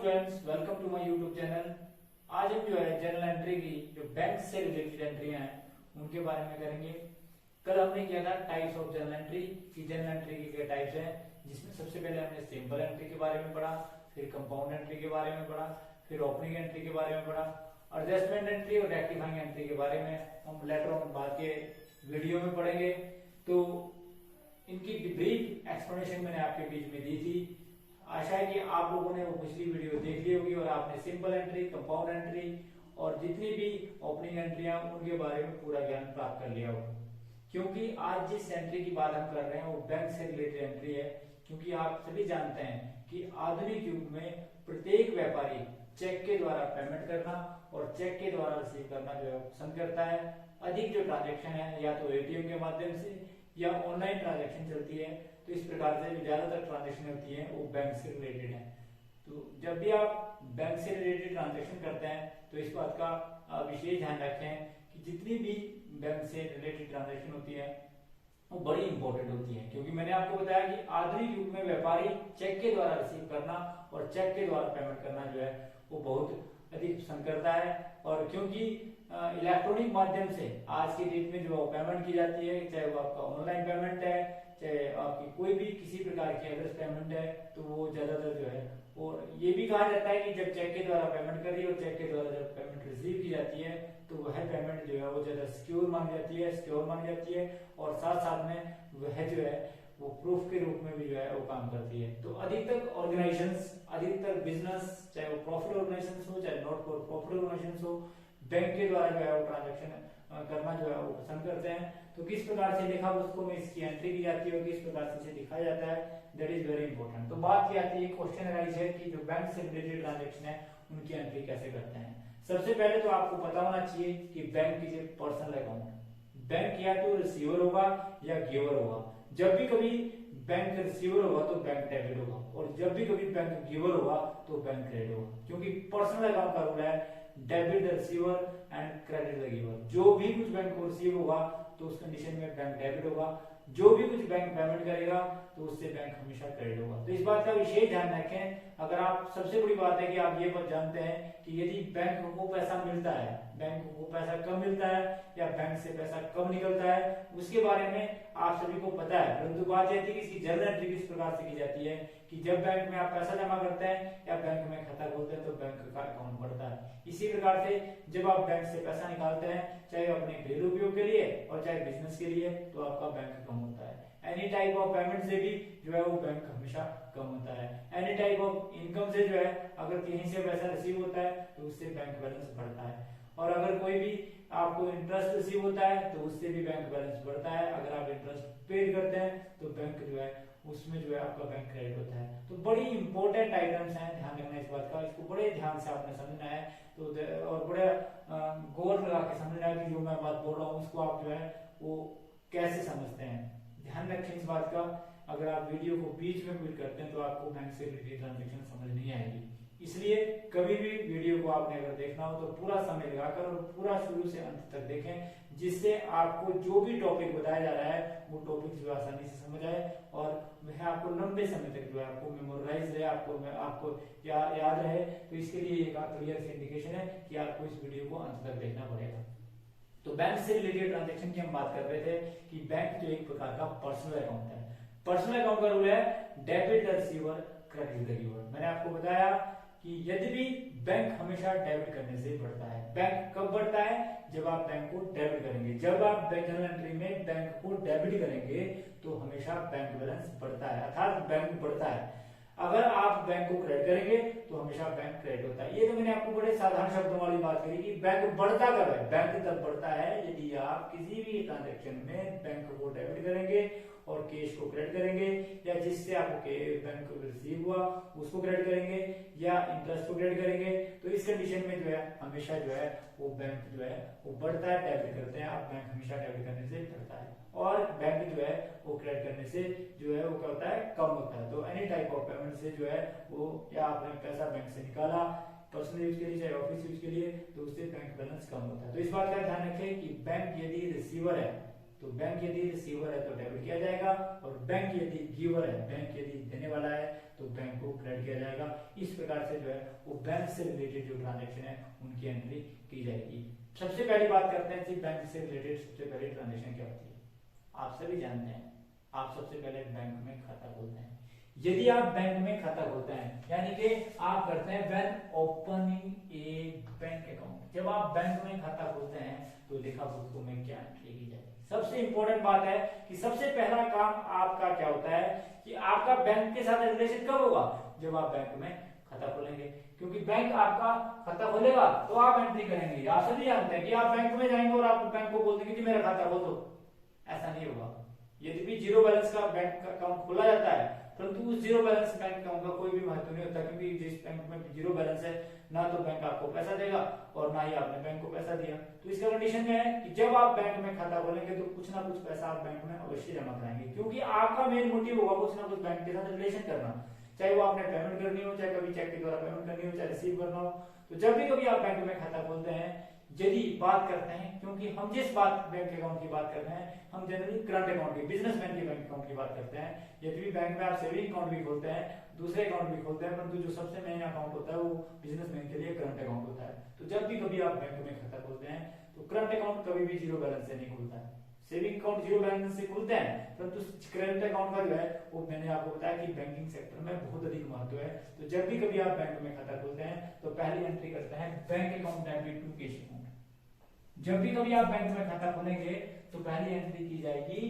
Students, welcome to my YouTube channel. आज हम जो है जर्नल एंट्री की जो बैंक से रिलेटेड एंट्रियां हैं उनके बारे में करेंगे। कल हमने किया था टाइप्स ऑफ जर्नल एंट्री की जर्नल एंट्री के क्या टाइप्स हैं, जिसमें सबसे पहले हमने सिंपल एंट्री के बारे में पढ़ा, फिर कंपाउंड एंट्री के बारे में पढ़ा, फिर ओपनिंग एंट्री के बारे में पढ़ा, एडजस्टमेंट एंट्री और रेक्टिफाइंग एंट्री के बारे में हम लेटर ऑन बाद के वीडियो में पढ़ेंगे। तो इनकी ब्रीफ एक्सप्लेनेशन मैंने आपके बीच में दी थी। आशा है कि आप लोगों ने वो पिछली वीडियो देख ली होगी और आपने सिंपल एंट्री, कंपाउंड एंट्री और जितनी भी ओपनिंग एंट्रियां उनके बारे में पूरा ज्ञान प्राप्त कर लिया होगा। क्योंकि आज जिस एंट्री की बात हम कर रहे हैं वो बैंक से रिलेटेड एंट्री है। क्योंकि आप सभी जानते हैं कि आधुनिक युग में प्रत्येक व्यापारी चेक के द्वारा पेमेंट करना और चेक के द्वारा रिसीव करना जो है पसंद करता है। अधिक जो ट्रांजेक्शन है या तो एटीएम के माध्यम से या ऑनलाइन ट्रांजेक्शन चलती है, तो इस प्रकार से जो ज्यादातर ट्रांजेक्शन होती है वो बैंक से रिलेटेड है। तो जब भी आप बैंक से रिलेटेड ट्रांजेक्शन करते हैं तो इस बात का विशेष ध्यान रखें कि जितनी भी बैंक से रिलेटेड ट्रांजेक्शन होती है वो बड़ी इंपॉर्टेंट होती है। क्योंकि मैंने आपको बताया कि आधुनिक युग में व्यापारी चेक के द्वारा रिसीव करना और चेक के द्वारा पेमेंट करना जो है वो बहुत अधिक पसंद करता है। और क्योंकि इलेक्ट्रॉनिक माध्यम से आज की डेट में जो पेमेंट की जाती है, चाहे वो आपका ऑनलाइन पेमेंट है, चाहे आपकी कोई भी किसी प्रकार की अदर पेमेंट है, तो वो ज्यादातर जो है और ये भी कहा जाता है कि जब चेक के द्वारा पेमेंट करी और चेक के द्वारा जब पेमेंट रिसीव की जाती है तो वह पेमेंट जो है वो ज्यादा सिक्योर मानी जाती है और साथ साथ में वह जो है वो प्रूफ के रूप में भी जो है वो काम करती है। तो अधिकतर ऑर्गेनाइजेशंस, अधिकतर बिजनेस, चाहे वो प्रॉफिट ऑर्गेनाइजेशंस हो चाहे नॉट फॉर प्रॉफिट ऑर्गेनाइजेशंस हो, बैंक के द्वारा जो है वो ट्रांजेक्शन करना जो है वो पसंद करते हैं। तो किस प्रकार से लिखा पुस्तकों में इसकी एंट्री की जाती है और किस प्रकार से इसे दिखाया जाता है, दैट इज वेरी इंपॉर्टेंट। तो बात ये आती है, क्वेश्चन अराइज है कि जो बैंक से रिलेटेड ट्रांजेक्शन है उनकी एंट्री कैसे करते हैं। सबसे पहले तो आपको पता होना चाहिए कि bank is A personal account. Bank या तो रिसीवर होगा या गिवर होगा। जब भी कभी बैंक रिसीवर होगा तो बैंक डेबिट होगा और जब भी कभी बैंक गिवर होगा तो बैंक क्रेडिट होगा। क्योंकि पर्सनल अकाउंट का रूल है debit the receiver and credit the giver. जो भी कुछ बैंक को रिसीव होगा तो उस कंडीशन में बैंक डेबिट होगा, जो भी कुछ बैंक पेमेंट करेगा तो उससे बैंक हमेशा क्रेडिट होगा। तो इस बात का विशेष ध्यान रखें। अगर आप, सबसे बड़ी बात है कि आप ये बात जानते हैं कि यदि बैंक को पैसा मिलता है, बैंक को पैसा कम मिलता है या बैंक से पैसा कम निकलता है, उसके बारे में आप सभी को पता है। परंतु बात यह थी कि इसकी जर्नल एंट्री किस प्रकार से की जाती है कि जब बैंक में आप पैसा जमा करते हैं या बैंक में खाता खोलते हैं तो बैंक का अकाउंट बढ़ता है। इसी प्रकार से जब आप बैंक से पैसा निकालते हैं, चाहे अपने घरेलू उपयोग के लिए और चाहे बिजनेस के लिए, तो आपका बैंक कम होता है। एनी टाइप ऑफ पेमेंट से भी जो है वो बैंक हमेशा कम होता है। एनी टाइप ऑफ इनकम से जो है अगर कहीं से पैसा रिसीव होता है तो उससे बैंक बैलेंस बढ़ता है। और अगर कोई भी आपको इंटरेस्ट रिसीव होता है तो उससे भी बैंक बैलेंस बढ़ता है। अगर आप इंटरेस्ट पे करते हैं तो बैंक जो है उसमें जो है आपका बैंक क्रेडिट होता है। तो बड़ी इंपॉर्टेंट आइटम्स हैं, ध्यान रखना इस बात का। इसको बड़े ध्यान से आपने समझना है तो और बड़े गौर लगा के समझना है कि जो मैं बात बोल रहा हूँ उसको आप जो है वो कैसे समझते हैं। ध्यान रखें इस बात का। अगर आप वीडियो को बीच में क्लिक करते हैं तो आपको बैंक से रिलेटेड ट्रांजेक्शन समझ नहीं आएगी। इसलिए कभी भी वीडियो को आपने अगर देखना हो तो पूरा समय लगाकर और पूरा शुरू से अंत तक देखें, जिससे आपको जो भी टॉपिक बताया जा रहा है वो टॉपिक जो आसानी से समझ आए और वह आपको लंबे समय तक जो है आपको मेमोराइज रहे, आपको याद रहे। तो इसके लिए एक क्लियर से इंडिकेशन है कि आपको इस वीडियो को अंत तक देखना पड़ेगा। तो बैंक से रिलेटेड ट्रांजेक्शन की हम बात कर रहे थे कि बैंक जो एक प्रकार का पर्सनल अकाउंट है। पर्सनल अकाउंट का रूल है debit the receiver credit the giver. मैंने आपको बताया कि यदि भी बैंक हमेशा डेबिट करने से बढ़ता है। बैंक कब बढ़ता है? जब आप बैंक को डेबिट करेंगे। जब आप जर्नल एंट्री में बैंक को डेबिट करेंगे तो हमेशा बैंक बैलेंस बढ़ता है, अर्थात बैंक बढ़ता है। अगर आप बैंक को क्रेडिट करेंगे तो हमेशा बैंक क्रेडिट होता है। ये तो मैंने आपको बड़े साधारण शब्दों वाली बात करी कि बैंक बढ़ता कब है। बैंक तब बढ़ता है यदि आप किसी भी ट्रांजेक्शन में बैंक को डेबिट करेंगे और कैश को क्रेडिट करेंगे, या जिससे आपको बैंक को रिसीव हुआ उसको क्रेडिट करेंगे या इंटरेस्ट को क्रेडिट करेंगे। तो इस कंडीशन में जो है हमेशा जो है वो बैंक जो है वो बढ़ता है, डेबिट करते हैं आप। बैंक हमेशा डेबिट करने से बढ़ता है और बैंक जो है वो क्रेडिट करने से जो है वो क्या होता है, कम होता है। तो एनी टाइप ऑफ पेमेंट से जो है वो, या आपने पैसा बैंक से निकाला पर्सनल यूज के लिए चाहे ऑफिस यूज के लिए, तो उससे बैंक बैलेंस कम होता है। तो इस बात का ध्यान रखें कि बैंक यदि रिसीवर है तो बैंक यदि रिसीवर है तो डेबिट किया जाएगा, और बैंक यदि गिवर है, बैंक यदि देने वाला है तो बैंक को क्रेडिट किया जाएगा। इस प्रकार से जो है वो बैंक से रिलेटेड जो ट्रांजेक्शन है उनकी एंट्री की जाएगी। सबसे पहली बात करते हैं कि बैंक से रिलेटेड सबसे पहले ट्रांजेक्शन क्या होती है। आप सभी जानते हैं, आप सबसे पहले बैंक में खाता खोलते हैं। यदि आप बैंक में खाता खोलते हैं यानी कि आप करते हैं when opening A bank account, जब आप बैंक में खाता खोलते हैं तो लेखा पुस्तकों में क्या एंट्री की जाएगी। सबसे इंपॉर्टेंट बात है कि सबसे पहला काम आपका क्या होता है कि आपका बैंक के साथ रिलेशन कब होगा, जब आप बैंक में खाता खोलेंगे, क्योंकि बैंक आपका खाता खोलेगा तो आप एंट्री करेंगे। आप सभी जानते हैं कि आप बैंक में जाएंगे और आप बैंक को बोल देंगे कि मेरा खाता खोल दो, ऐसा नहीं होगा। यदि भी जीरो बैलेंस का बैंक अकाउंट खोला जाता है परंतु उस जीरो बैलेंस बैंक अकाउंट का कोई भी महत्व नहीं होता, क्योंकि जिस बैंक में जीरो बैलेंस है ना तो बैंक आपको पैसा देगा और ना ही आपने बैंक को पैसा दिया। तो इसका कंडीशन में है कि जब आप बैंक में खाता खोलेंगे तो कुछ ना कुछ पैसा आप बैंक में अवश्य जमा कराएंगे, क्योंकि आपका मेन मोटिव होगा कुछ ना कुछ बैंक के साथ रिलेशन करना, चाहे वो आपने पेमेंट करनी हो, चाहे कभी चेक के द्वारा पेमेंट करनी हो, चाहे रिसीव करना हो। तो जब भी कभी आप बैंक में खाता खोलते हैं, यदि बात करते हैं, क्योंकि हम जिस बात बैंक अकाउंट की बात करते हैं हम जनरली करंट अकाउंट की, बिजनेसमैन के बैंक अकाउंट की बात करते हैं। यदि भी बैंक में आप सेविंग अकाउंट भी खोलते हैं, दूसरे अकाउंट भी खोलते हैं, परंतु जो सबसे मेन अकाउंट होता है वो बिजनेसमैन के लिए करंट अकाउंट होता है। तो जब भी कभी आप बैंक में खाता खोलते हैं तो करंट अकाउंट कभी भी जीरो बैलेंस से नहीं खुलता है। सेविंग अकाउंट जीरो बैलेंस से खुलते हैं, परंतु करंट अकाउंट का जो है वो मैंने आपको बताया कि बैंकिंग सेक्टर में बहुत अधिक महत्व है। तो जब भी कभी आप बैंक में खाता खोलते हैं तो पहली एंट्री करते हैं bank account debit to cash account. जब भी कभी आप बैंक में खाता खोलेंगे तो पहली एंट्री की जाएगी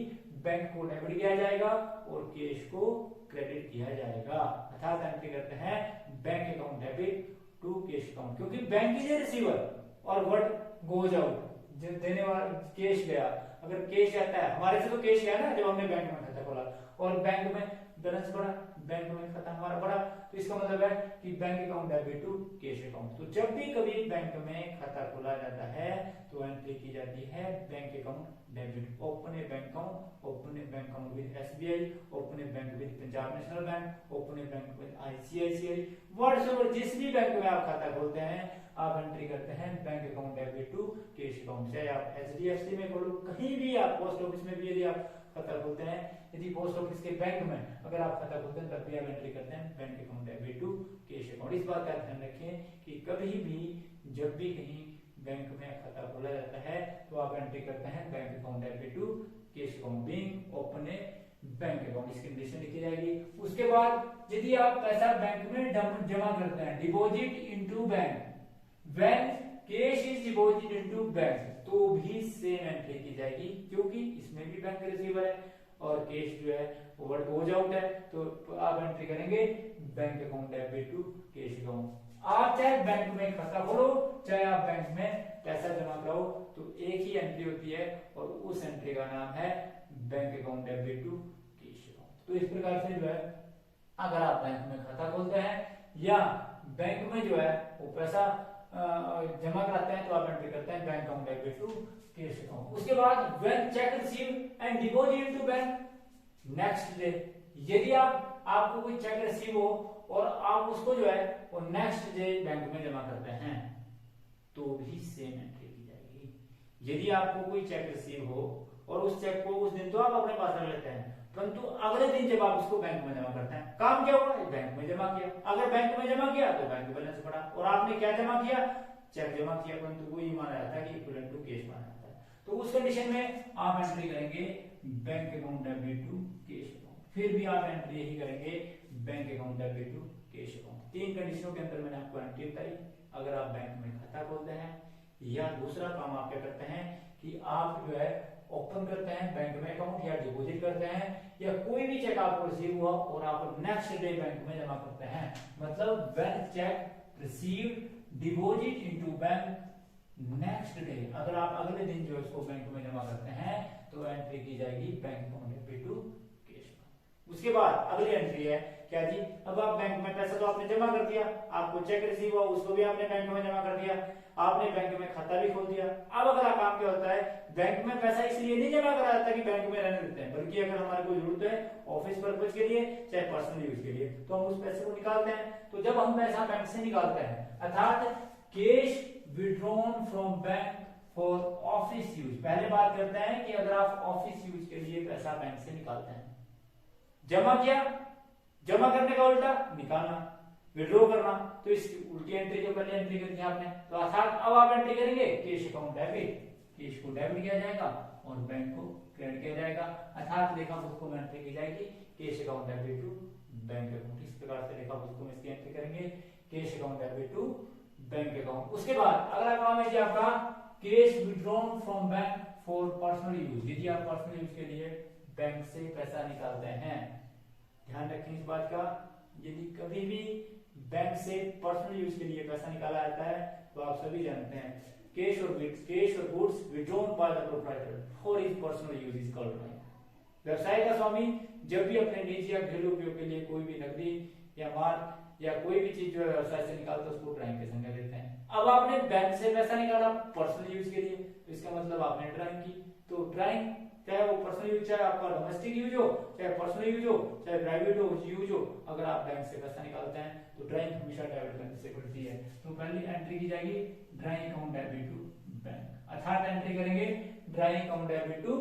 बैंक को डेबिट किया जाएगा और कैश को क्रेडिट किया जाएगा, अर्थात एंट्री करते हैं bank account debit to cash account, क्योंकि बैंक इज ए रिसीवर और व्हाट गोज आउट, देने वाला कैश गया, अगर कैश आता है हमारे से तो कैश गया ना जब हमने बैंक में खाता खोला, और बैंक में बैलेंस बढ़ा, बैंक में खाता हमारा बढ़ा, तो इसका मतलब है कि bank account debit to cash account. तो जब भी कभी बैंक में खाता खोला जाता है तो एंट्री की जाती है bank account debit, open a bank account, open a bank account with SBI, open a bank with Punjab national bank, open a bank with ICICI, whatever जिस भी बैंक में आप खाता खोलते हैं आप एंट्री करते हैं bank account debit to cash account. चाहे आप एचडीएफसी में खोलो, कहीं भी आप पोस्ट ऑफिस में भी यदि आप खाता खोलते हैं, यदि पोस्ट ऑफिस के बैंक में अगर आप खाता खोलते हैं तब भी आप एंट्री करते हैं bank account debit to cash account. इस बात का ध्यान रखें कि कभी भी जब भी कहीं बैंक में खाता खोला जाता है तो आप एंट्री करते हैं bank account debit to cash account being open a bank account, इसकी कंडीशन लिखी जाएगी। उसके बाद यदि आप पैसा बैंक में जमा करते हैं, deposit into bank, when cash is deposit into bank, तो भी सेम एंट्री की जाएगी, क्योंकि इसमें भी बैंक रिसीवर है और कैश जो है वो गोज आउट है, तो आप एंट्री करेंगे bank account debit to cash account. आप चाहे बैंक में खाता खोलो चाहे आप बैंक में पैसा जमा कराओ तो एक ही एंट्री होती है और उस एंट्री का नाम है bank account debit to cash account. तो इस प्रकार से जो है अगर आप बैंक में खाता खोलते हैं या बैंक में जो है वो पैसा जमा कराते हैं तो आप एंट्री करते हैं bank account debit to cash account. उसके बाद when cheque receive and deposit into bank next day, यदि आपको कोई चेक रिसीव हो और आप उसको जो है वो नेक्स्ट डे बैंक में जमा करते हैं तो भी सेम एंट्री की जाएगी। यदि आपको कोई चेक रिसीव हो और उस चेक को उस दिन तो आप अपने पास रख लेते हैं, परंतु अगले दिन जब आप उसको बैंक में जमा करते हैं, काम क्या हुआ, बैंक में जमा किया, अगर बैंक में जमा किया तो बैंक बैलेंस बढ़ा और आपने क्या जमा किया, चेक जमा किया, परंतु वो ये माना जाता है कि इक्विवेलेंट टू कैश माना जाता है। तो उस कंडीशन में आप एंट्री करेंगे bank account debit to cash account, फिर भी आप एंट्री यही करेंगे bank account debit to cash account. तीन कंडीशनों के अंदर मैंने आपको एंट्री बताई। अगर आप बैंक में खाता खोलते हैं या दूसरा काम आप क्या करते हैं कि आप जो है ओपन करते हैं बैंक में अकाउंट या डिपॉजिट करते हैं या कोई भी चेक आपको रिसीव हुआ और आप नेक्स्ट डे बैंक में जमा करते हैं, मतलब when check received deposit into bank next day, अगर आप अगले दिन जो इसको बैंक में जमा करते हैं तो एंट्री की जाएगी bank account debit to cash account. उसके बाद अगली एंट्री है क्या जी, अब आप बैंक में पैसा तो आपने जमा कर दिया, आपको चेक रिसीव हुआ उसको भी आपने बैंक में जमा कर दिया, आपने बैंक में खाता भी खोल दिया। अब अगला काम क्या होता है, बैंक में पैसा इसलिए नहीं जमा करा जाता कि बैंक में रहने देते हैं, बल्कि अगर हमारे को जरूरत है ऑफिस पर्पज के लिए चाहे पर्सनल यूज के लिए तो हम उस पैसे को निकालते हैं। तो जब हम पैसा बैंक से निकालते हैं अर्थात cash withdrawn from bank for office use. पहले बात करते हैं कि अगर आप ऑफिस यूज के लिए पैसा बैंक से निकालते हैं, जमा किया, जमा करने का उल्टा निकालना, विड्रॉ करना, तो इसकी उल्टी एंट्री जो पहले एंट्री करी थी आपने, तो अर्थात अब आप एंट्री करेंगे कैश अकाउंट डेबिट, कैश को डेबिट किया जाएगा और बैंक को क्रेडिट किया जाएगा, अर्थात लेखा पुस्तकों में एंट्री की जाएगी cash account debit to bank account. इस प्रकार से लेखा पुस्तकों में इसकी एंट्री करेंगे cash account debit to bank account. उसके बाद अगला काम है जी आपका cash withdrawn from bank for personal use. यदि आप पर्सनल यूज के लिए बैंक से पैसा निकालते हैं, ध्यान रखें इस बात का, यदि कभी भी बैंक से पर्सनल यूज के लिए पैसा निकाला जाता है तो आप सभी जानते हैं कैश और goods withdrawn by the proprietor for his personal use is called bank. व्यवसाय का स्वामी जब भी अपने निजी या घरेलू उपयोग के लिए कोई भी नकदी या माल या कोई भी चीज जो है व्यवसाय से निकालता है उसको ड्राइंग की संज्ञा देते हैं। अब आपने बैंक से पैसा निकाला पर्सनल यूज के लिए, तो इसका मतलब आपने ड्राइंग की, तो ड्राइंग चाहे वो पर्सनल यूज, चाहे आपका डोमेस्टिक यूज हो, चाहे पर्सनल यूज हो, चाहे प्राइवेट यूज हो, अगर आप बैंक से पैसा निकालते हैं तो ड्राइंग हमेशा डेबिट करने से बढ़ती है। तो पहली एंट्री की जाएगी drawing account debit to bank, अर्थात एंट्री करेंगे drawing account debit to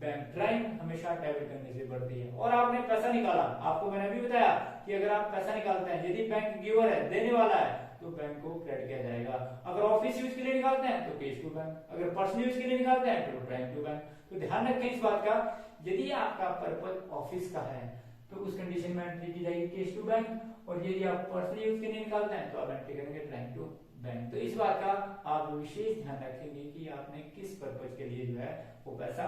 bank. Drawing हमेशा डेबिट करने से बढ़ती है। और आपने पैसा निकाला, आपको मैंने अभी बताया कि अगर आप पैसा निकालते हैं, यदि बैंक गिवर है, देने वाला है, तो बैंक को क्रेडिट किया जाएगा। अगर ऑफिस यूज के लिए निकालते हैं तो कैश टू बैंक, अगर पर्सनल यूज के लिए निकालते हैं तो ड्राइंग टू बैंक। तो ध्यान रखें इस बात का, यदि आपका पर्पज ऑफिस का है तो उस कंडीशन में एंट्री की जाएगी कैश टू बैंक, और यदि आप पर्सनल यूज के लिए निकालते हैं तो आप एंट्री करेंगे ड्राइंग टू बैंक। तो इस बात का आप विशेष ध्यान रखेंगे कि आपने किस पर्पज के लिए जो है वो पैसा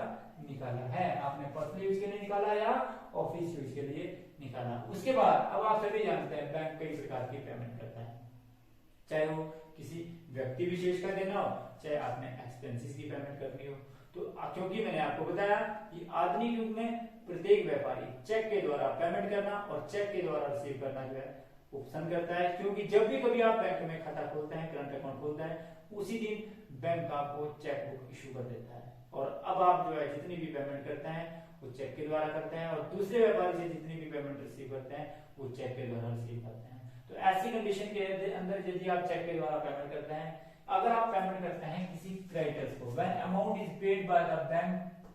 निकाला है, आपने पर्सनल यूज के लिए निकाला या ऑफिस यूज के लिए निकाला। उसके बाद अब आप सभी जानते हैं बैंक कई प्रकार की पेमेंट करता है, चाहे वो किसी व्यक्ति विशेष का देना हो, चाहे आपने एक्सपेंसेस की पेमेंट करनी हो। तो क्योंकि मैंने आपको बताया कि आधुनिक युग में प्रत्येक व्यापारी चेक के द्वारा पेमेंट करना और चेक के द्वारा रिसीव करना जो है वो पसंद करता है, क्योंकि जब भी कभी आप बैंक में खाता खोलते हैं, करंट अकाउंट खोलते हैं, उसी दिन बैंक आपको चेक बुक इशू कर देता है। और अब आप जो है जितनी भी पेमेंट करते हैं वो चेक के द्वारा करते हैं, और दूसरे व्यापारी से जितनी भी पेमेंट रिसीव करते हैं वो चेक के द्वारा रिसीव करते हैं। तो ऐसी कंडीशन के अंदर यदि आप चेक के द्वारा पेमेंट करते हैं, अगर आप पेमेंट करते हैं किसी क्रेडिटर्स को, when amount is paid by the bank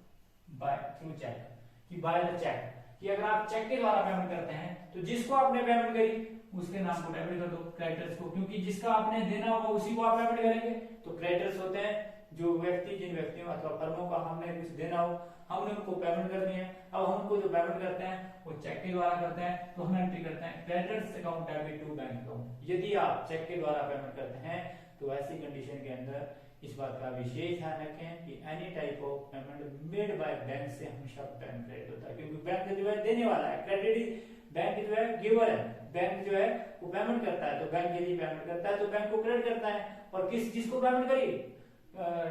by through cheque, कि बाय द चेक, कि अगर आप चेक के द्वारा पेमेंट करते हैं तो जिसको आपने पेमेंट करी उसके नाम को डेबिट कर दो, क्रेडिटर्स को, क्योंकि जिसका आपने देना होगा उसी को आप पेमेंट करेंगे। तो क्रेडिटर्स होते हैं जो व्यक्ति, जिन व्यक्तियों अथवा फर्मों का हमने कुछ देना हो, हमने उनको पेमेंट करनी है। अब हम उनको जो पेमेंट करते हैं वो चेक के द्वारा करते हैं, तो हम एंट्री करते हैं creditors account debit to bank account. यदि आप चेक के द्वारा पेमेंट करते हैं तो ऐसी कंडीशन के अंदर इस बात का विशेष ध्यान रखें कि any type of payment made by bank से हमेशा बैंक क्रेडिट होता है, क्योंकि बैंक जो है देने वाला है, क्रेडिट बैंक जो है गिवर है, बैंक जो है वो पेमेंट करता है, तो बैंक यदि पेमेंट करता है तो बैंक को क्रेडिट करता है। और जिसको पेमेंट करी,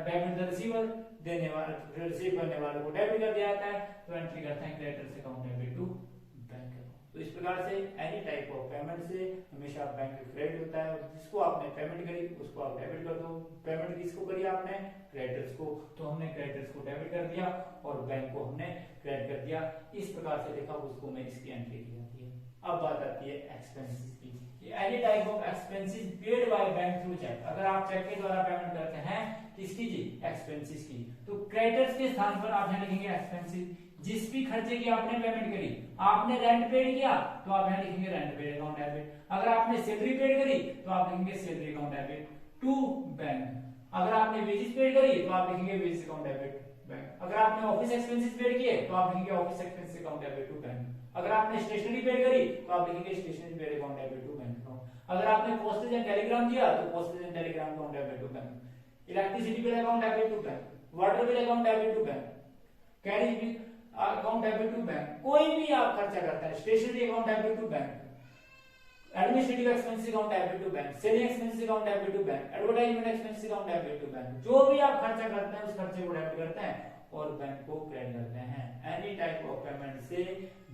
डेबिट द रिसीवर, देने वाले रिसीव करने वाले को डेबिट कर दिया जाता है, तो एंट्री करते हैं creditors account debit to bank account. तो इस प्रकार से एनी टाइप ऑफ पेमेंट से हमेशा बैंक क्रेडिट होता है, और जिसको आपने पेमेंट करी उसको आप डेबिट कर दो। पेमेंट किसको करी आपने, क्रेडिटर्स को, तो हमने क्रेडिटर्स को डेबिट कर दिया और बैंक को हमने क्रेडिट कर दिया। इस प्रकार से देखा उसको में इसकी एंट्री की जाती है। अब बात आती है एक्सपेंसेस की, any type of expenses paid by bank through cheque. अगर आप चेक के द्वारा पेमेंट करते हैं किसकी जी, एक्सपेंसेस की, तो क्रेडिटर्स के स्थान पर आप यहाँ लिखेंगे एक्सपेंसेस। जिस भी खर्चे की आपने पेमेंट करी, आपने रेंट पेड किया तो आप यहाँ लिखेंगे रेंट पेड अकाउंट डेबिट, अगर आपने सैलरी पेड करी तो आप लिखेंगे salary account debit to bank, अगर आपने वेजेस पेड करी तो आप लिखेंगे वेजेस अकाउंट डेबिट बैंक, अगर आपने ऑफिस एक्सपेंसेस पेड किए तो आप लिखेंगे office expenses account debit to bank, अगर आपने स्टेशनरी पेड करी तो आप लिखेंगे stationery paid account debit to bank account, अगर आपने पोस्टेज एंड टेलीग्राम दिया तो postage and telegram account debit to bank, electricity bill account debit to bank, water bill account debit to bank, carriage bill account debit to bank. कोई भी आप खर्चा करते हैं, stationery account debit to bank, administrative expenses account debit to bank, selling expenses account debit to bank, advertisement expenses account debit to bank. जो भी आप खर्चा करते हैं उस खर्चे को डेबिट करते हैं और बैंक को क्रेडिट करते हैं। एनी टाइप ऑफ पेमेंट से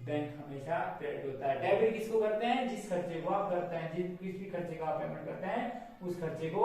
बैंक हमेशा क्रेडिट होता है। डेबिट किसको करते हैं, जिस खर्चे को आप करते हैं, जिस भी खर्चे का आप पेमेंट करते हैं उस खर्चे को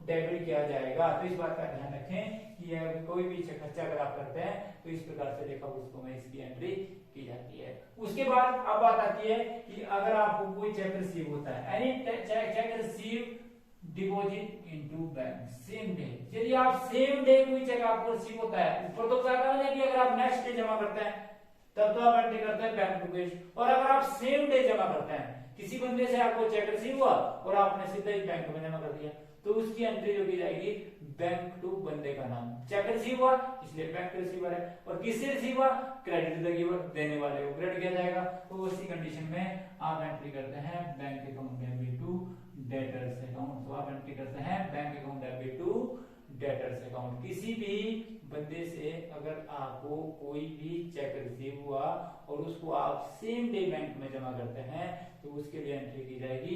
डेबिट किया जाएगा। तो इस बात का ध्यान रखें कि कोई भी खर्चा अगर आप करते हैं तो इस प्रकार से लेखा पुस्तकों में इसकी एंट्री की जाती है। उसके बाद अब बात आती है कि अगर आपको कोई चेक रिसीव होता है, any check receive deposit into bank same day. यदि आप सेम डे कोई चेक आपको रिसीव होता है, ऊपर तो क्या कहा है कि अगर आप नेक्स्ट डे जमा करते हैं तब तो आप एंट्री करते हैं बैंक टू कैश, और अगर आप सेम डे जमा करते हैं, किसी बंदे से आपको चेक रिसीव हुआ और आपने सीधा ही बैंक में जमा कर दिया, तो उसकी एंट्री जो की जाएगी बैंक टू बंदे का नाम, चेक रिसीव हुआ इसलिए बैंक रिसीवर है, और किससे रिसीव हुआ, क्रेडिट द गिवर, देने वाले को क्रेडिट किया जाएगा। तो उसी कंडीशन में आप एंट्री करते हैं bank account debit to debtors account. तो आप एंट्री करते हैं bank account debit to debtors account. किसी भी बंदे से अगर आपको कोई भी चेक रिसीव हुआ और उसको आप सेम डे बैंक में जमा करते हैं तो उसके लिए एंट्री की जाएगी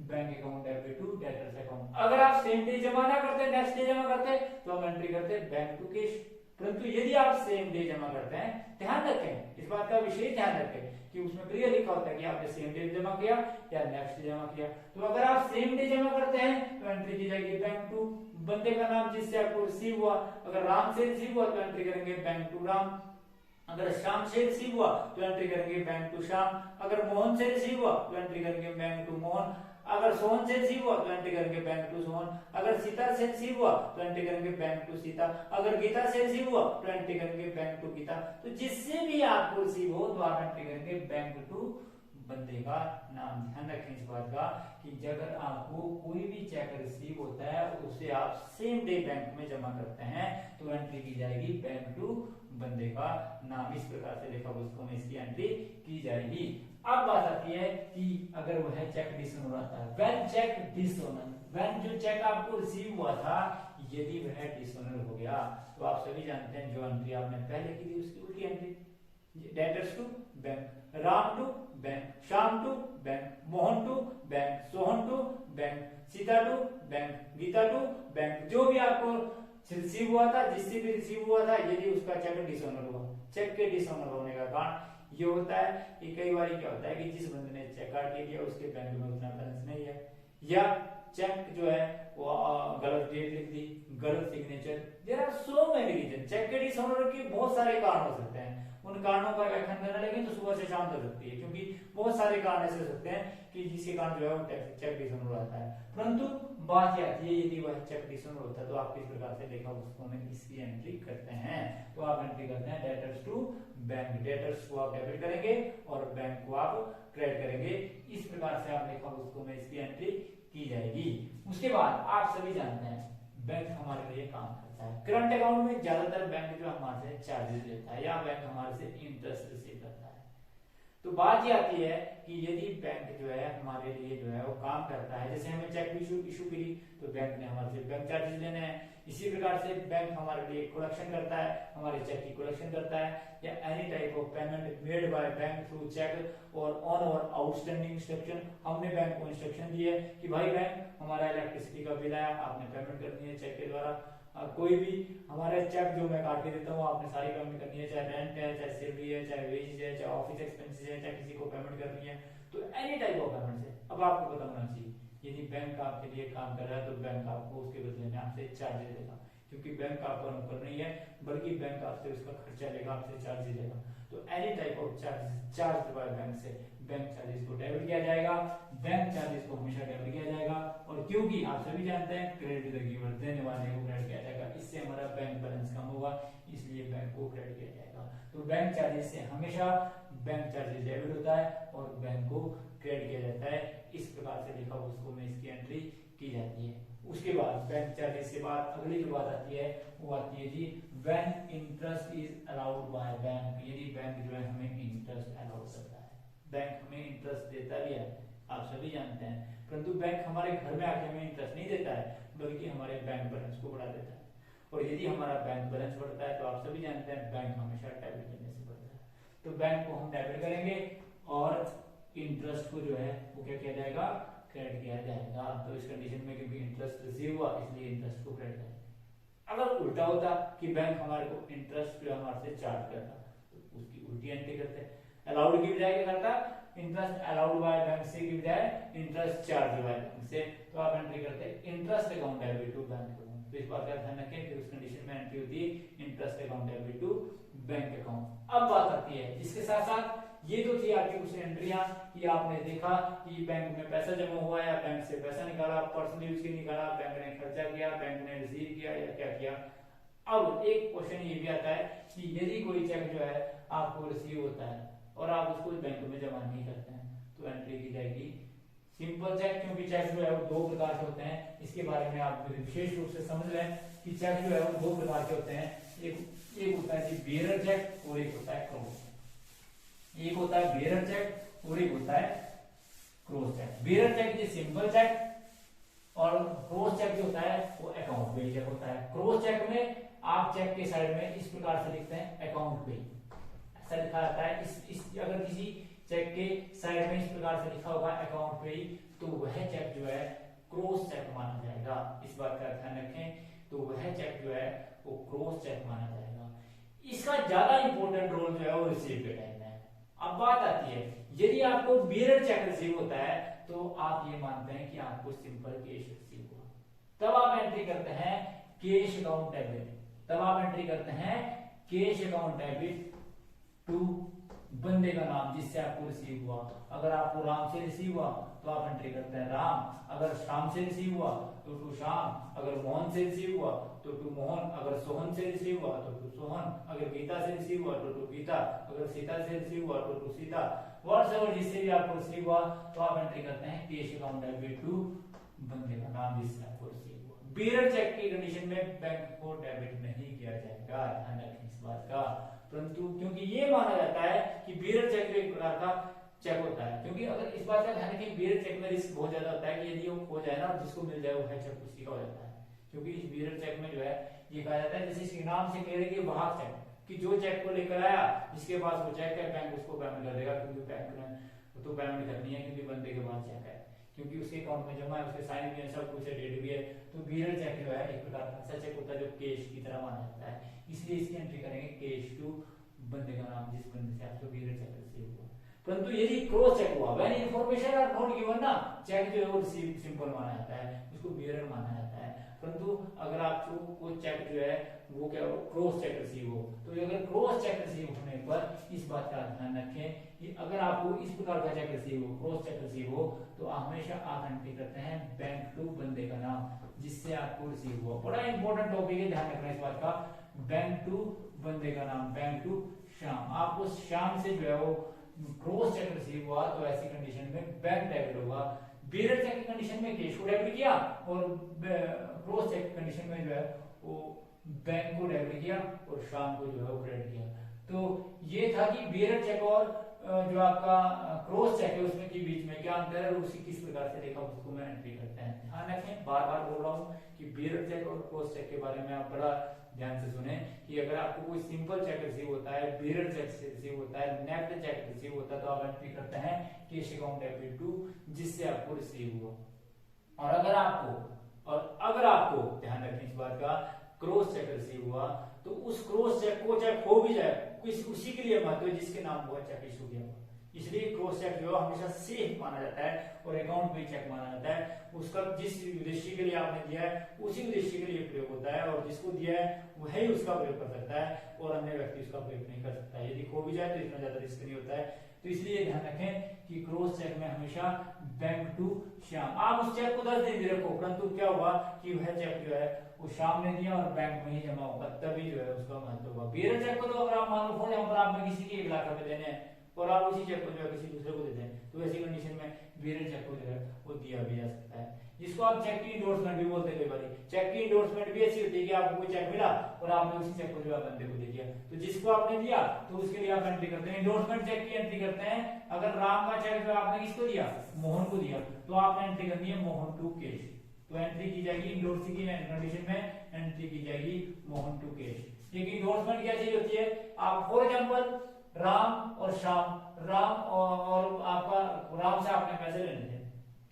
bank account debit to debtors account. अगर आप सेम डे जमा ना करते, नेक्स्ट डे जमा करते, तो हम एंट्री करते बैंक टू कैश। परंतु यदि आप सेम डे जमा करते हैं, ध्यान रखें इस बात का विशेष ध्यान रखें कि उसमें क्लियर लिखा होता है कि आपने सेम डे जमा किया या नेक्स्ट डे जमा किया। तो अगर आप सेम डे जमा करते हैं तो एंट्री की जाएगी बैंक टू बंदे का नाम जिससे आपको रिसीव हुआ। अगर राम से रिसीव हुआ तो एंट्री करेंगे बैंक टू राम, अगर श्याम से रिसीव हुआ तो एंट्री करेंगे बैंक टू श्याम, अगर मोहन से रिसीव हुआ तो एंट्री करेंगे बैंक टू मोहन, अगर सोहन से रिसीव हुआ तो एंट्री करेंगे बैंक टू सोहन, अगर सीता से रिसीव हुआ तो एंट्री करेंगे बैंक टू सीता, अगर गीता से रिसीव हुआ तो एंट्री करेंगे बैंक टू गीता। तो जिससे भी आपको रिसीव हो तो आप एंट्री करेंगे बैंक टू बंदे का नाम। ध्यान रखें इस बात का कि अगर आपको कोई भी चेक रिसीव होता है उसे आप सेम डे बैंक में जमा करते हैं तो एंट्री की जाएगी बैंक टू बंदे का नाम। इस प्रकार से लेखा पुस्तकों में इसकी एंट्री की जाएगी। अब बात आती है कि अगर वह चेक डिसऑनर आता है, व्हेन चेक डिसऑनर, व्हेन जो चेक आपको रिसीव हुआ था यदि वह डिसऑनर हो गया तो आप सभी जानते हैं जो एंट्री आपने पहले की थी उसकी उल्टी entry, debtors to bank, Ram to bank, Shyam to bank, Mohan to bank, Sohan to bank, Sita to bank, Gita to bank. जो भी आपको रिसीव हुआ था, जिससे भी रिसीव हुआ था, यदि उसका चेक डिसऑनर हुआ, चेक के डिसऑनर होने का कारण ये होता है कि कई बार क्या होता है कि जिस बंदे ने चेक काट के दिया उसके बैंक में उतना बैलेंस नहीं है, या चेक जो है वो गलत डेट लिख दी, गलत signature, there are so many reason. Cheque के डिसऑनर के बहुत सारे कारण हो सकते हैं, उन कारणों का व्याख्यान करने लगे तो सुबह से शाम तक सकती है, क्योंकि बहुत सारे कारण ऐसे हो सकते हैं कि जिसके कारण जो है वो चेक डिसऑनर आता है। परंतु बात यह आती है यदि वह चेक डिसऑनर होता है तो आप किस प्रकार से लेखा पुस्तकों में इसकी एंट्री करते हैं। तो आप एंट्री करते हैं डेटर्स टू बैंक, डेटर्स को आप डेबिट करेंगे और बैंक को आप क्रेडिट करेंगे। इस प्रकार से आप लेखा पुस्तकों में इसकी एंट्री की जाएगी। उसके बाद आप सभी जानते हैं बैंक हमारे लिए काम करता है। करंट अकाउंट में ज्यादातर बैंक जो हमारे से चार्जेस लेता है या बैंक हमारे से इंटरेस्ट रिसीव करता है। तो बात ये आती है कि यदि बैंक जो है हमारे लिए जो है वो काम करता है, जैसे हमें चेक इशू करी तो बैंक ने हमारे से बैंक चार्जेस लेने हैं। इसी प्रकार से बैंक हमारे लिए कलेक्शन करता है, हमारे चेक की कलेक्शन करता है, या any type of payment made by bank through cheque और ऑन और आउटस्टैंडिंग इंस्ट्रक्शन। हमने बैंक को इंस्ट्रक्शन दी है कि भाई बैंक हमारा इलेक्ट्रिसिटी का बिल आया, आपने पेमेंट करनी है चेक के द्वारा। कोई भी हमारे चेक जो मैं काट के देता हूँ आपने सारी पेमेंट करनी है, चाहे रेंट है, चाहे सैलरी है, चाहे वेज है, चाहे ऑफिस एक्सपेंसेस है, चाहे किसी को पेमेंट करनी है, तो एनी टाइप ऑफ पेमेंट है। अब आपको पता होना चाहिए यदि बैंक आपके लिए काम कर रहा है तो बैंक आपको उसके बदले में आपसे चार्जेस देगा, क्योंकि बैंक आपका नौकर नहीं है बल्कि बैंक आपसे उसका खर्चा लेगा, आपसे चार्जेस लेगा। तो any type of charges charge by bank से बैंक चार्जेस को डेबिट किया जाएगा, बैंक चार्जेस को हमेशा डेबिट किया जाएगा। और क्योंकि आप सभी जानते हैं क्रेडिट द गिवर, देने वाले को क्रेडिट किया जाएगा, इससे हमारा बैंक बैलेंस कम होगा, इसलिए बैंक को क्रेडिट किया जाएगा। तो बैंक चार्जेस से हमेशा बैंक चार्जेस डेबिट होता है और बैंक को क्रेडिट किया जाता है। इस प्रकार से लिखा पुस्तकों में इसकी एंट्री की जाती है। उसके बाद बैंक चार्जेस के बाद अगली जो बात आती है वो आती है जी when interest is allowed by bank. यदि बैंक जो है हमें इंटरेस्ट अलाउ करता है, बैंक हमें इंटरेस्ट देता भी है, आप सभी जानते हैं, परंतु बैंक हमारे घर में आके हमें इंटरेस्ट नहीं देता है बल्कि हमारे बैंक बैलेंस को बढ़ा देता है। और यदि हमारा बैंक बैलेंस बढ़ता है तो आप सभी जानते हैं बैंक हमेशा डेबिट करने से बढ़ता है। तो बैंक को हम डेबिट करेंगे और इंटरेस्ट को जो है वो क्या किया जाएगा, क्रेडिट किया जाएगा। तो इस कंडीशन में क्योंकि इंटरेस्ट रिसीव हुआ इसलिए इंटरेस्ट को क्रेडिट करेंगे। अगर उल्टा होता कि बैंक हमारे को इंटरेस्ट जो हमारे से चार्ज करता तो उसकी उल्टी एंट्री करते। अलाउड की बजाय क्या करता, इंटरेस्ट अलाउड बाय बैंक से की बजाय इंटरेस्ट चार्ज बाय बैंक से, तो आप एंट्री करते हैं interest account debit to bank account. तो इस बात का ध्यान रखें कि उस कंडीशन में एंट्री होती है interest account debit to bank account. अब बात आती है इसके साथ साथ ये तो थी आपकी कुछ एंट्रियां कि आपने देखा कि बैंक में पैसा जमा हुआ या बैंक से पैसा निकाला, पर्सनल यूज के निकाला, बैंक ने खर्चा किया, बैंक ने रिसीव किया या क्या किया। अब एक क्वेश्चन ये भी आता है कि यदि कोई चेक जो है आपको रिसीव होता है और आप उसको बैंक में जमा नहीं करते हैं तो एंट्री की जाएगी सिंपल चेक, क्योंकि चेक जो है वो दो प्रकार के होते हैं। इसके बारे में आप विशेष रूप से समझ लें कि चेक जो है वो दो प्रकार के होते हैं। एक होता है बेयरर चेक और एक होता है क्रॉस चेक। एक होता है बेयरर चेक और एक होता है क्रॉस चेक। बेयरर चेक ये सिंपल चेक और क्रॉस चेक जो होता है वो अकाउंट पे चेक होता है। क्रॉस चेक में आप चेक के साइड में इस प्रकार से लिखते हैं अकाउंट पे, ऐसा लिखा जाता है। इस अगर किसी चेक के साइड में इस प्रकार से लिखा होगा अकाउंट पे तो वह चेक जो है क्रॉस चेक माना जाएगा। इस बात का ध्यान रखें, तो वह चेक जो है वो क्रॉस चेक माना जाएगा। इसका ज्यादा इंपॉर्टेंट रोल जो है वो रिसीव के टाइम में है। अब बात आती है यदि आपको बेयरर चेक रिसीव होता है तो आप ये मानते हैं कि आपको सिंपल कैश रिसीव हुआ, तब आप एंट्री करते हैं कैश अकाउंट डेबिट। तब आप एंट्री करते हैं कैश अकाउंट डेबिट टू बंदे का नाम जिससे आपको रिसीव हुआ। अगर आपको राम से रिसीव हुआ तो आप एंट्री करते हैं राम, अगर श्याम से रिसीव हुआ तो टू श्याम, अगर मोहन से रिसीव हुआ तो टू मोहन, अगर सोहन से रिसीव हुआ तो टू सोहन, अगर गीता से रिसीव हुआ तो टू गीता, अगर सीता से रिसीव हुआ तो टू सीता। व्हाट्सएवर जिससे भी आपको रिसीव हुआ तो आप एंट्री करते हैं कैश अकाउंट डेबिट टू बंदे का नाम जिससे आपको रिसीव हुआ। बेयरर चेक की कंडीशन में बैंक को डेबिट नहीं किया जाएगा, ध्यान रखें इस बात का। परंतु क्योंकि ये माना जाता है कि बेयरर चेक एक प्रकार का चेक होता है, क्योंकि अगर इस बात का ध्यान रखें बेयरर चेक में रिस्क बहुत ज्यादा होता है कि यदि वो खो जाए ना और जिसको मिल जाए वो है चेक उसी का हो जाता है। क्योंकि इस बेयरर चेक में जो है ये कहा जाता है जैसे इसके नाम से कह रहे कि वाहक चेक, कि जो चेक को लेकर आया जिसके पास वो चेक है बैंक उसको पेमेंट कर देगा, क्योंकि बैंक ने तो पेमेंट करनी है क्योंकि बंदे के पास चेक है, क्योंकि उसके अकाउंट में जमा है, उसके साइन भी है, सब कुछ है, डेट भी है। तो बेयरर चेक जो है एक प्रकार का ऐसा चेक होता है जो कैश की तरह माना जाता है, इसलिए इसकी एंट्री करेंगे कैश टू बंदे का नाम जिस बंदे से आपको बेयरर चेक रिसीव हुआ। परंतु यदि क्रॉस चेक हुआ when information are not given ना, चेक जो है वो रिसीव सिंपल माना जाता है, उसको बेयरर माना जाता है। परंतु अगर आपको कोई चेक जो है वो क्या हो क्रॉस चेक रिसीव हो, तो अगर क्रॉस चेक रिसीव होने पर इस बात का ध्यान रखें कि अगर आपको इस प्रकार का चेक रिसीव हो, क्रॉस चेक रिसीव हो, तो हमेशा आप एंट्री करते हैं बैंक टू बंदे का नाम जिससे आपको रिसीव हुआ। बड़ा इंपॉर्टेंट टॉपिक है, ध्यान रखना इस बात का। बैंक टू बंदे का नाम, बैंक टू श्याम, आपको श्याम से जो है वो क्रॉस चेक रिसीव हुआ तो ऐसी कंडीशन में बैंक डेबिट होगा। बेयरर चेक की कंडीशन में कैश को डेबिट किया और क्रॉस चेक की कंडीशन में जो है वो बैंक को डेबिट किया और शाम को जो है वो क्रेडिट किया। तो ये था कि बेयरर चेक और जो आपका क्रॉस चेक है उसमें के बीच में क्या अंतर है और उसी किस प्रकार से देखा उसको मैं एंट्री करते हैं। ध्यान रखें, बार बार बोल रहा हूँ कि बेयरर चेक और क्रॉस चेक के बारे में आप बड़ा ध्यान से सुने कि अगर आपको कोई सिंपल चेक रिसीव होता है, बेयरर चेक से रिसीव होता है, नेफ्ट चेक रिसीव होता है, तो आप एंट्री करते हैं कैश अकाउंट डेबिट टू जिससे आपको रिसीव हुआ। और अगर आपको ध्यान रखें इस बात का क्रॉस चेक रिसीव हुआ तो उस क्रॉस चेक को चाहे खो भी जाए उसी के लिए महत्व है जिसके नाम हुआ चेक इशू किया। इसलिए क्रॉस चेक जो है हमेशा सेफ माना जाता है और अकाउंट पे चेक माना जाता है। उसका जिस उद्देश्य के लिए आपने दिया है उसी उद्देश्य के लिए प्रयोग होता है और जिसको दिया है वही उसका प्रयोग कर सकता है और अन्य व्यक्ति उसका प्रयोग नहीं कर सकता है। यदि खो भी जाए तो इतना ज्यादा रिस्क नहीं होता है। तो इसलिए ध्यान रखें कि क्रॉस चेक में हमेशा बैंक टू श्याम, आप उस चेक को 10 दिन भी रखो परंतु क्या होगा कि वह चेक जो है वो शाम ने दिया और बैंक में ही जमा होगा, तभी जो है उसका महत्व होगा। बेयरर चेक को तो अगर आप मान लो फॉर एग्जांपल आपने किसी के 1 लाख रुपए देने हैं और आप उसी चेक को जो है किसी दूसरे को दे दें तो ऐसी कंडीशन में बेयरर चेक को जो है वो दिया भी जा सकता है, जिसको आप चेक की इंडोर्समेंट भी बोलते हैं। कई बार चेक की इंडोर्समेंट भी ऐसी होती है कि आपको कोई चेक मिला और आपने उसी चेक को जो है बंदे को दे दिया, तो जिसको आपने दिया तो उसके लिए आप एंट्री करते हैं इंडोर्समेंट चेक की एंट्री करते हैं। अगर राम का चेक जो आपने किसको दिया, मोहन को दिया, तो आपने एंट्री करनी है मोहन टू कैश, तो एंट्री की जाएगी इंडोर्स की कंडीशन में एंट्री की जाएगी मोहन टू कैश। लेकिन इंडोर्समेंट क्या चीज होती है, आप फॉर एग्जांपल राम और श्याम, राम और आपका राम से आपने पैसे लेने थे,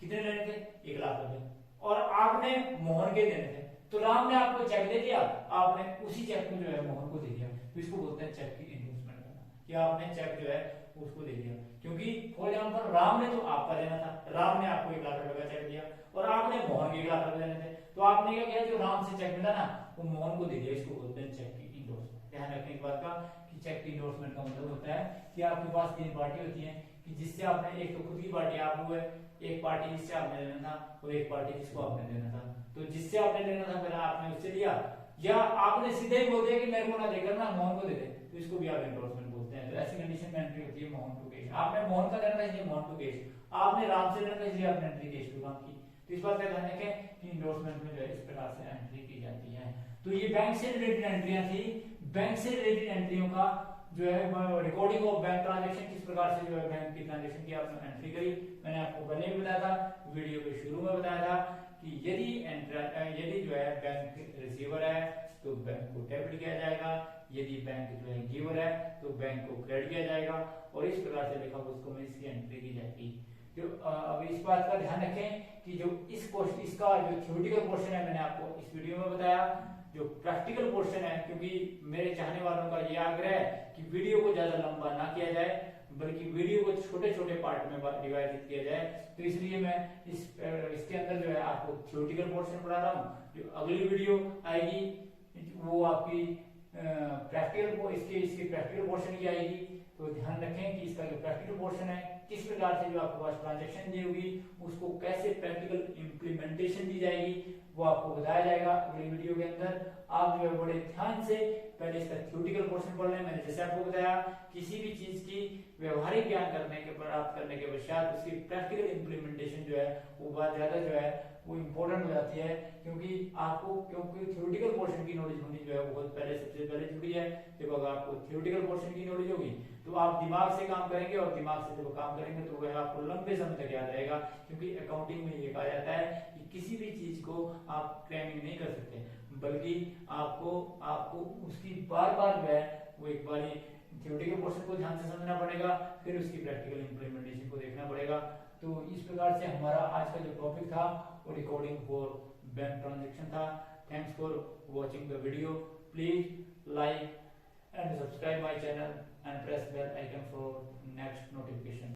कितने लेने थे 1 लाख रुपए और आपने मोहन के देने थे, तो राम ने आपको चेक दे दिया, आपने उसी चेक को जो है मोहन को दे दिया, तो इसको बोलते हैं चेक की इंडोर्समेंट करना कि आपने चेक जो है उसको दे दिया। क्योंकि फॉर एग्जाम्पल राम ने तो आपका देना था, राम ने आपको 1,00,000 रुपए का चेक दिया और आपने मोहन के 1,00,000 रुपए देने थे, तो आपने क्या किया, जो राम से चेक मिला ना वो मोहन को दे दिया। इसको बोलते हैं चेक की इंडोर्समेंट। ध्यान रखने की बात का कि चेक की इंडोर्समेंट का मतलब होता है कि आपके पास 3 पार्टी होती है कि जिससे आपने, एक तो खुद की पार्टी आप हुए, एक पार्टी जिससे आपने लेना था और एक पार्टी जिसको आपने देना था। तो जिससे आपने लेना था पहले आपने उससे लिया, या आपने सीधे ही बोल दिया कि मेरे को ना देकर ना मोहन को दे दे, तो इसको भी आप एंडोर्समेंट बोलते हैं। तो ऐसी कंडीशन में एंट्री होती है मोहन टू केश। आपने मोहन का लेना था इसलिए मोहन टू केश, आपने राम से लेना था इसलिए आपने एंट्री केश टू राम की। तो इस बात का ध्यान रखें कि इंडोर्समेंट में जो है इस प्रकार से एंट्री की जाती है। तो ये बैंक से रिलेटेड एंट्रियां थी। बैंक से रिलेटेड एंट्रियों का जो है रिकॉर्डिंग ऑफ बैंक ट्रांजैक्शन, किस प्रकार से जो है बैंक की ट्रांजैक्शन की आपने एंट्री करी, मैंने आपको पहले भी बताया था, वीडियो के शुरू में बताया था कि यदि जो है बैंक रिसीवर है तो बैंक को डेबिट किया जाएगा, यदि बैंक जो है गिवर है तो बैंक को क्रेडिट किया जाएगा, और इस प्रकार से लेखा पुस्तकों में इसकी एंट्री की जाएगी। जो अब इस बात का ध्यान रखें कि जो इसका जो थ्योरेटिकल पोर्शन है मैंने आपको इस वीडियो में बताया, जो प्रैक्टिकल पोर्शन है, क्योंकि मेरे चाहने वालों का ये आग्रह है कि वीडियो को ज्यादा लंबा ना किया जाए बल्कि वीडियो को छोटे छोटे पार्ट में डिवाइड किया जाए, तो इसलिए मैं इसके अंदर जो है आपको थ्योरेटिकल पोर्शन पढ़ा रहा हूँ। जो अगली वीडियो आएगी वो आपकी प्रैक्टिकल इसके प्रैक्टिकल पोर्शन की आएगी। तो ध्यान रखें कि इसका जो प्रैक्टिकल पोर्शन है किस प्रकार से जो आपके पास ट्रांजैक्शन दी होगी उसको कैसे प्रैक्टिकल इंप्लीमेंटेशन दी जाएगी वो आपको बताया जाएगा अगली वीडियो के अंदर। आप जो है बड़े ध्यान से पहले इसका थ्योरेटिकल पोर्शन पढ़ लें। मैंने जैसे आपको बताया किसी भी चीज की व्यवहारिक ज्ञान प्राप्त करने के पश्चात उसकी प्रैक्टिकल इंप्लीमेंटेशन जो है वो बहुत ज्यादा जो है वो इम्पोर्टेंट हो जाती है, क्योंकि थ्योरेटिकल पोर्शन की नॉलेज होनी जो है बहुत पहले सबसे पहले जुड़ी है। जब अगर आपको थ्योरेटिकल पोर्शन की नॉलेज होगी तो आप दिमाग से काम करेंगे, और दिमाग से जब काम करेंगे तो वह आपको लंबे समय तक याद रहेगा, क्योंकि अकाउंटिंग में ये कहा जाता है कि किसी भी चीज को आप क्रैमिंग नहीं कर सकते, बल्कि आपको उसकी बार बार जो है वो एक बार थ्योरेटिकल पोर्शन को ध्यान से समझना पड़ेगा, फिर उसकी प्रैक्टिकल इंप्लीमेंटेशन को देखना पड़ेगा। तो इस प्रकार से हमारा आज का जो टॉपिक था वो रिकॉर्डिंग फॉर बैंक ट्रांजैक्शन था। Thanks for watching the video. Please like and subscribe my channel and press bell icon for next notification.